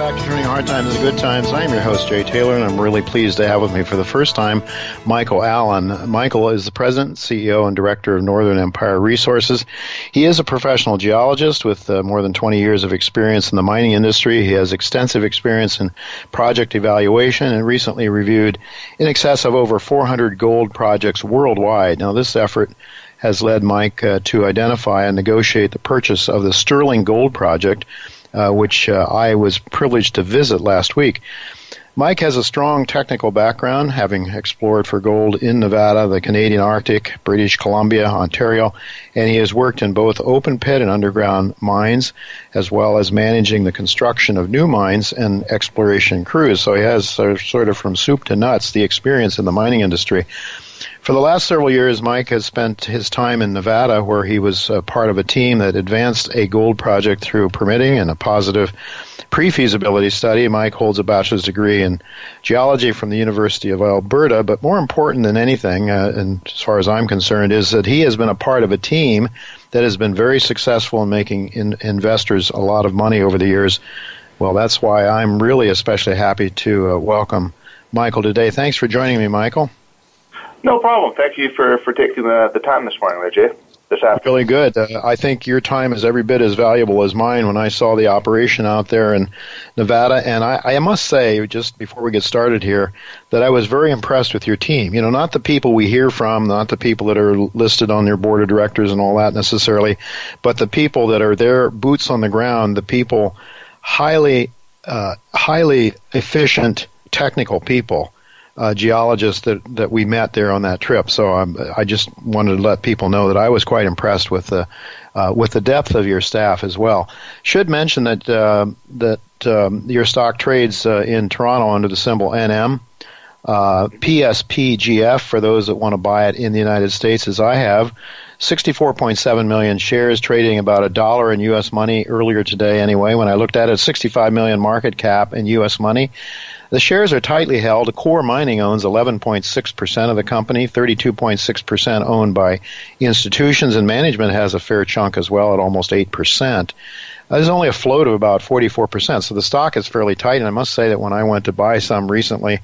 back to Turning Hard Times into Good Times. I am your host, Jay Taylor, and I'm really pleased to have with me for the first time Michael Allen. Michael is the President, CEO, and Director of Northern Empire Resources. He is a professional geologist with more than 20 years of experience in the mining industry. He has extensive experience in project evaluation and recently reviewed in excess of over 400 gold projects worldwide. Now, this effort has led Mike to identify and negotiate the purchase of the Sterling Gold Project, which I was privileged to visit last week. Mike has a strong technical background, having explored for gold in Nevada, the Canadian Arctic, British Columbia, Ontario, and he has worked in both open pit and underground mines, as well as managing the construction of new mines and exploration crews. So he has sort of from soup to nuts the experience in the mining industry. For the last several years, Mike has spent his time in Nevada, where he was part of a team that advanced a gold project through permitting and a positive pre-feasibility study. Mike holds a bachelor's degree in geology from the University of Alberta, but more important than anything, and as far as I'm concerned, is that he has been a part of a team that has been very successful in making investors a lot of money over the years. Well, that's why I'm really especially happy to welcome Michael today. Thanks for joining me, Michael. No problem. Thank you for taking the time this morning there, Jay. This afternoon. Really good. I think your time is every bit as valuable as mine when I saw the operation out there in Nevada. And I must say, just before we get started here, that I was very impressed with your team. You know, not the people we hear from, not the people that are listed on your board of directors and all that necessarily, but the people that are there, boots on the ground, the people, highly efficient, technical people. Geologists that we met there on that trip. So I just wanted to let people know that I was quite impressed with the depth of your staff as well. Should mention that your stock trades in Toronto under the symbol NM. PSPGF for those that want to buy it in the United States, as I have. 64.7 million shares, trading about $1 in U.S. money earlier today anyway. When I looked at it, 65 million market cap in U.S. money. The shares are tightly held. Core Mining owns 11.6% of the company, 32.6% owned by institutions, and management has a fair chunk as well at almost 8%. There's only a float of about 44%, so the stock is fairly tight, and I must say that when I went to buy some recently,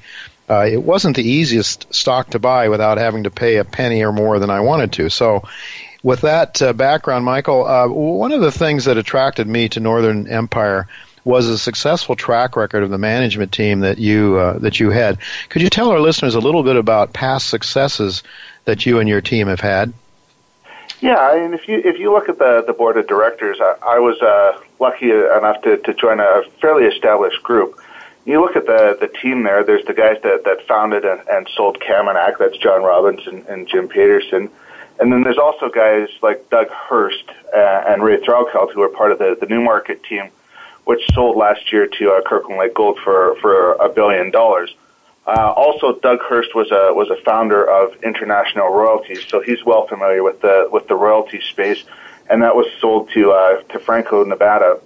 it wasn't the easiest stock to buy without having to pay a penny or more than I wanted to. So with that background, Michael, one of the things that attracted me to Northern Empire was a successful track record of the management team that you had. Could you tell our listeners a little bit about past successes that you and your team have had? Yeah, and if you look at the board of directors, I was lucky enough to join a fairly established group. You look at the team there. There's the guys that founded and sold Kamenak. That's John Robbins and Jim Peterson. And then there's also guys like Doug Hurst and Ray Threlkeld, who are part of the Newmarket team, which sold last year to Kirkland Lake Gold for $1 billion. Also, Doug Hurst was a founder of International Royalties, so he's well familiar with the royalty space, and that was sold to Franco Nevada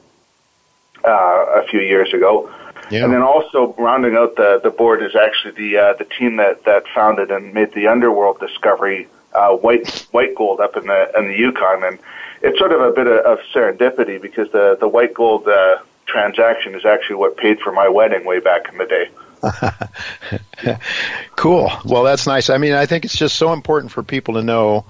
a few years ago. Yeah. And then also rounding out the board is actually the team that founded and made the underworld discovery, white gold up in the Yukon, and it's sort of a bit of serendipity because the white gold transaction is actually what paid for my wedding way back in the day. Cool. Well, that's nice. I mean, I think it's just so important for people to know.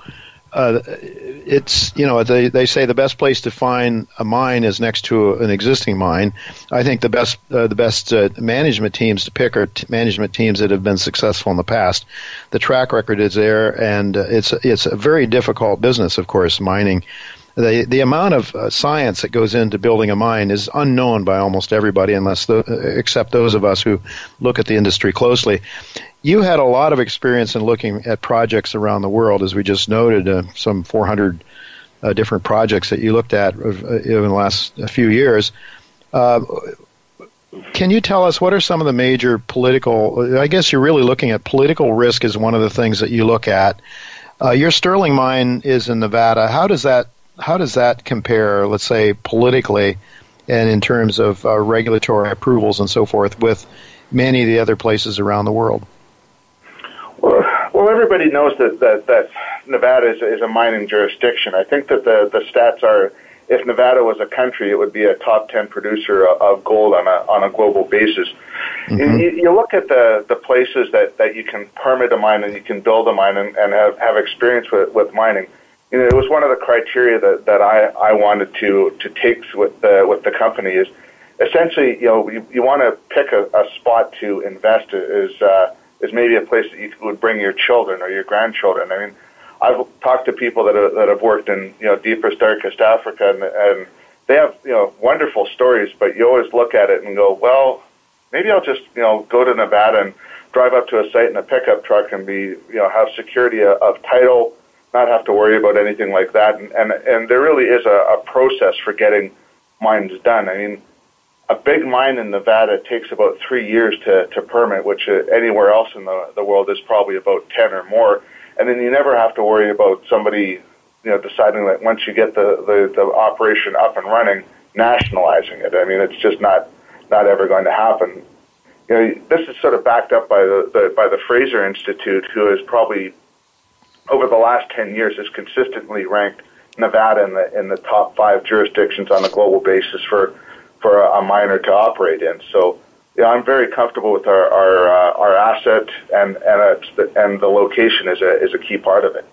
It's, you know, they say the best place to find a mine is next to an existing mine. I think the best management teams to pick are management teams that have been successful in the past. The track record is there, and it's a very difficult business, of course, mining. The amount of science that goes into building a mine is unknown by almost everybody, except those of us who look at the industry closely. You had a lot of experience in looking at projects around the world, as we just noted, some 400 different projects that you looked at in the last few years. Can you tell us what are some of the major political, I guess you're really looking at political risk as one of the things that you look at. Your Sterling mine is in Nevada. How does that compare, let's say, politically and in terms of regulatory approvals and so forth with many of the other places around the world? Well, everybody knows that Nevada is a mining jurisdiction. I think that the stats are if Nevada was a country, it would be a top 10 producer of gold on a global basis. Mm-hmm. And you look at the places that you can permit a mine and you can build a mine and have experience with mining. You know, it was one of the criteria that I wanted to take with the company is essentially, you know, you want to pick a spot to invest is maybe a place that you would bring your children or your grandchildren. I mean, I've talked to people that have worked in, you know, deepest, darkest Africa, and they have, you know, wonderful stories, but you always look at it and go, well, maybe I'll just, you know, go to Nevada and drive up to a site in a pickup truck and have security of title, not have to worry about anything like that. And there really is a process for getting mines done. I mean, a big mine in Nevada takes about 3 years to permit, which anywhere else in the world is probably about 10 or more. And then you never have to worry about somebody, you know, deciding that once you get the operation up and running, nationalizing it. I mean, it's just not ever going to happen. You know, this is sort of backed up by the Fraser Institute, who has probably over the last 10 years has consistently ranked Nevada in the top 5 jurisdictions on a global basis for a miner to operate in. So, yeah, I'm very comfortable with our asset, and the location is a key part of it.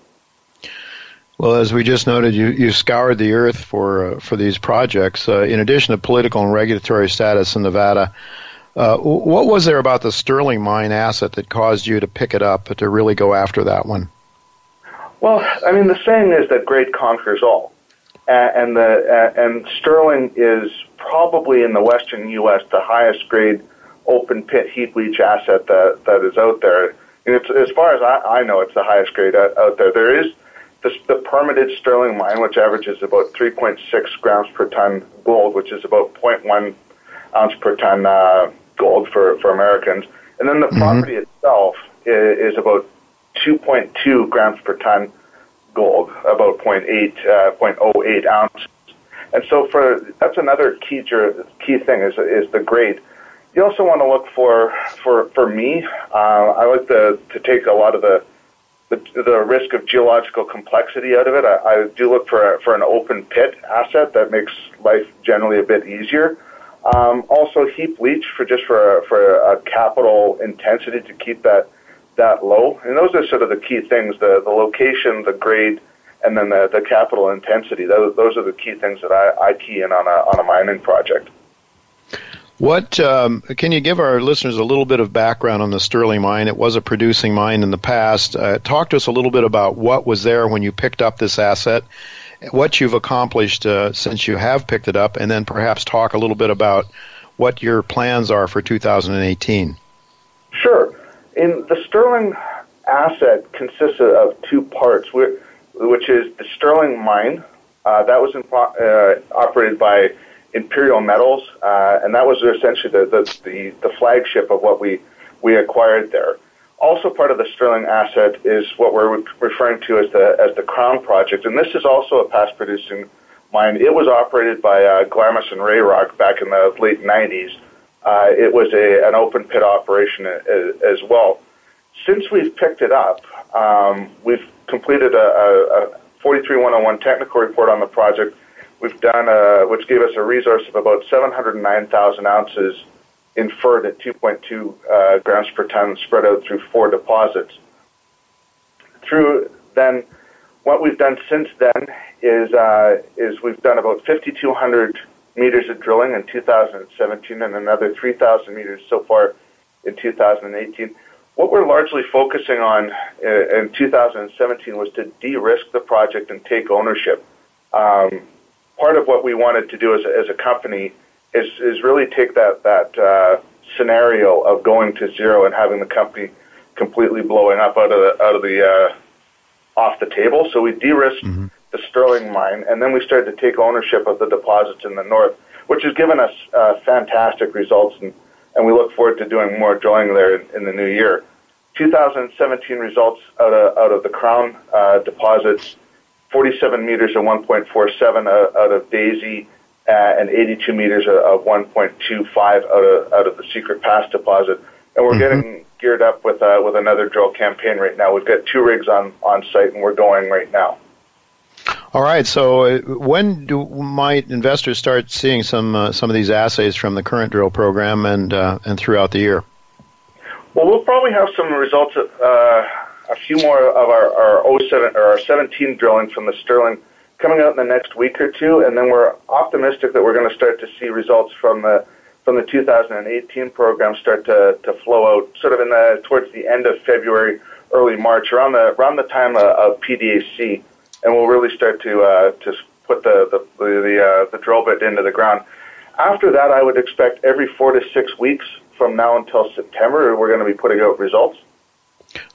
Well, as we just noted, you scoured the earth for these projects. In addition to political and regulatory status in Nevada, what was there about the Sterling Mine asset that caused you to pick it up, to really go after that one? Well, I mean, the saying is that great conquers all, and Sterling is probably in the western U.S. the highest grade open pit heap leach asset that is out there. And it's, as far as I know, it's the highest grade out there. There is the permitted Sterling mine, which averages about 3.6 grams per ton gold, which is about 0.1 ounce per ton gold for Americans. And then the property itself is about 2.2 grams per ton gold, about 0.08 ounces. And so that's another key thing is the grade. You also want to look for me. I like to take a lot of the risk of geological complexity out of it. I do look for an open pit asset that makes life generally a bit easier. Also heap leach for a capital intensity to keep that low. And those are sort of the key things: the location, the grade, and then the capital intensity. Those are the key things that I key in on a mining project. What can you give our listeners a little bit of background on the Sterling mine? It was a producing mine in the past. Talk to us a little bit about what was there when you picked up this asset, what you've accomplished since you have picked it up, and then perhaps talk a little bit about what your plans are for 2018. Sure. In the Sterling asset consists of 2 parts, which is the Sterling mine. That was operated by Imperial Metals, and that was essentially the flagship of what we acquired there. Also part of the Sterling asset is what we're referring to as the Crown Project, and this is also a past producing mine. It was operated by Glamis and Rayrock back in the late 90s. It was an open pit operation as well. Since we've picked it up, we've completed a 43-101 technical report on the project. We've done which gave us a resource of about 709,000 ounces inferred at 2.2 grams per ton, spread out through 4 deposits. What we've done since then is we've done about 5,200 meters of drilling in 2017 and another 3,000 meters so far in 2018. What we're largely focusing on in 2017 was to de-risk the project and take ownership. Part of what we wanted to do as a company is really take that scenario of going to zero and having the company completely blowing up out of the off the table. So we de-risked the Sterling mine, and then we started to take ownership of the deposits in the north, which has given us fantastic results, and we look forward to doing more drilling there in the new year. 2017 results out of the Crown deposits: 47 meters of 1.47 out of Daisy, and 82 meters of 1.25 out of the Secret Pass deposit. And we're getting geared up with another drill campaign right now. We've got 2 rigs on site, and we're going right now. All right. So when might investors start seeing some of these assays from the current drill program and throughout the year? Well, we'll probably have some results, a few more of our 17 drilling from the Sterling coming out in the next week or two, and then we're optimistic that we're going to start to see results from the 2018 program start to flow out sort of towards the end of February, early March, around the time of PDAC, and we'll really start to put the drill bit into the ground. After that, I would expect every 4 to 6 weeks from now until September, we're going to be putting out results.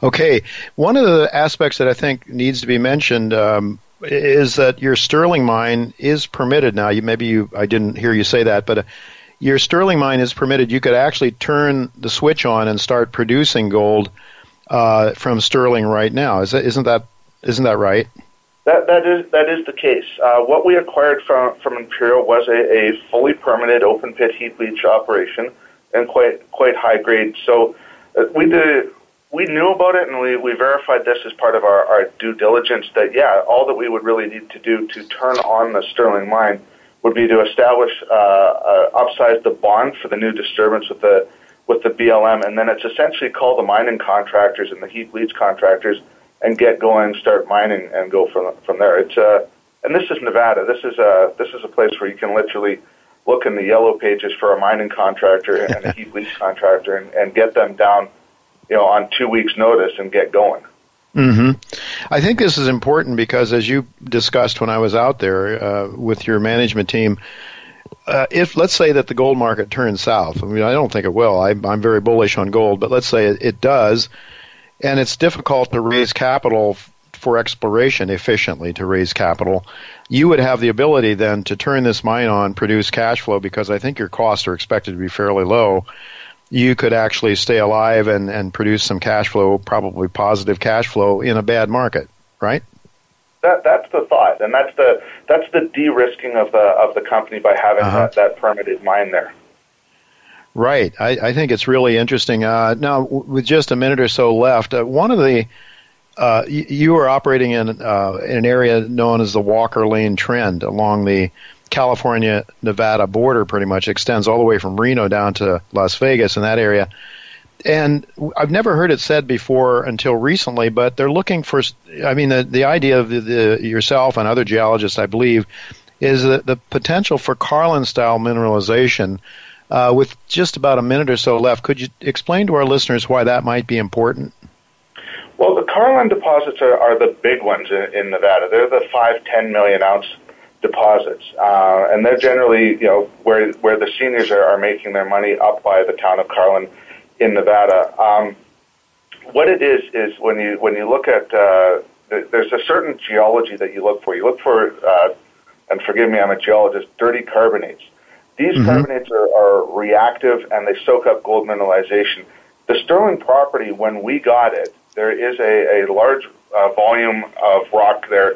Okay. One of the aspects that I think needs to be mentioned is that your Sterling mine is permitted now. I didn't hear you say that, but your Sterling mine is permitted. You could actually turn the switch on and start producing gold from Sterling right now. Isn't that right? That is the case. What we acquired from Imperial was a fully permitted open pit heap leach operation and quite high grade. So we knew about it, and we verified this as part of our due diligence that, all that we would really need to do to turn on the Sterling mine would be to establish, upsize the bond for the new disturbance with the BLM, and then it's essentially call the mining contractors and the heap leach contractors and get going, start mining, and go from there. And this is Nevada. This is a place where you can literally look in the yellow pages for a mining contractor and a heap leach contractor and get them down, on 2 weeks' notice and get going. Mm-hmm. I think this is important because, as you discussed when I was out there with your management team, if let's say that the gold market turns south, I don't think it will. I'm very bullish on gold, but let's say it does, and it's difficult to raise capital for exploration efficiently to raise capital, you would have the ability then to turn this mine on, produce cash flow, because I think your costs are expected to be fairly low. You could actually stay alive and produce some cash flow, probably positive cash flow in a bad market, right? That's the thought, and that's the de-risking of the company by having that permitted mine there. Right. I think it's really interesting. Now, with just a minute or so left, one of the you are operating in an area known as the Walker Lane Trend along the California-Nevada border, pretty much extends all the way from Reno down to Las Vegas in that area. And I've never heard it said before until recently, but they're looking for, the idea of yourself and other geologists, I believe, is the potential for Carlin-style mineralization. With just about a minute or so left, could you explain to our listeners why that might be important? Well, the Carlin deposits are the big ones in Nevada. They're the 5-10 million ounce deposits, and they're generally, where the seniors are making their money up by the town of Carlin in Nevada. What it is when you look at there's a certain geology that you look for. You look for, and forgive me, I'm a geologist, dirty carbonates. These carbonates are reactive and they soak up gold mineralization. The Sterling property, when we got it, there is a large volume of rock there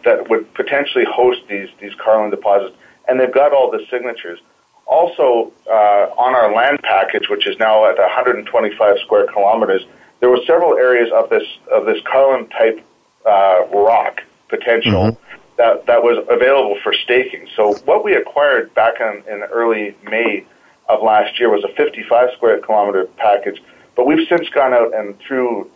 that would potentially host these Carlin deposits, and they've got all the signatures. Also, on our land package, which is now at 125 square kilometers, there were several areas of this Carlin type rock potential that was available for staking. So what we acquired back in early May of last year was a 55 square kilometer package, but we've since gone out and through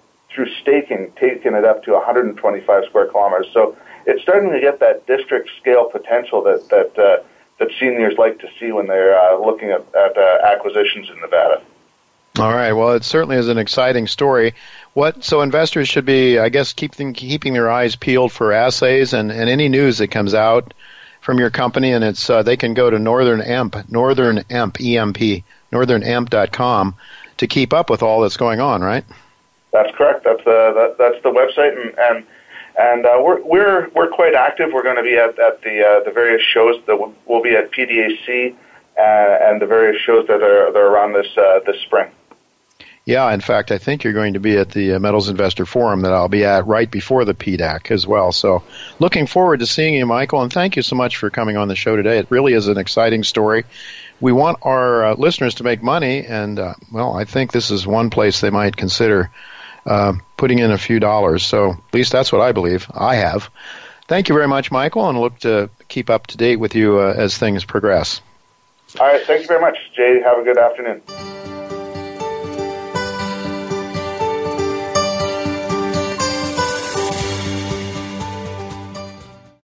staking taken it up to 125 square kilometers. So it's starting to get that district scale potential that seniors like to see when they're looking at acquisitions in Nevada. All right. Well, it certainly is an exciting story. So investors should be, I guess, keeping their eyes peeled for assays and any news that comes out from your company, and it's they can go to northernamp.com to keep up with all that's going on, right? That's correct. That's the website, and we're quite active. We're going to be at the various shows that we'll be at PDAC and the various shows that are around this spring. Yeah, in fact, I think you're going to be at the Metals Investor Forum that I'll be at right before the PDAC as well. So looking forward to seeing you, Michael, and thank you so much for coming on the show today. It really is an exciting story. We want our listeners to make money, and, I think this is one place they might consider putting in a few dollars. So at least that's what I believe. I have. Thank you very much, Michael, and look to keep up to date with you as things progress. All right. Thank you very much, Jay. Have a good afternoon.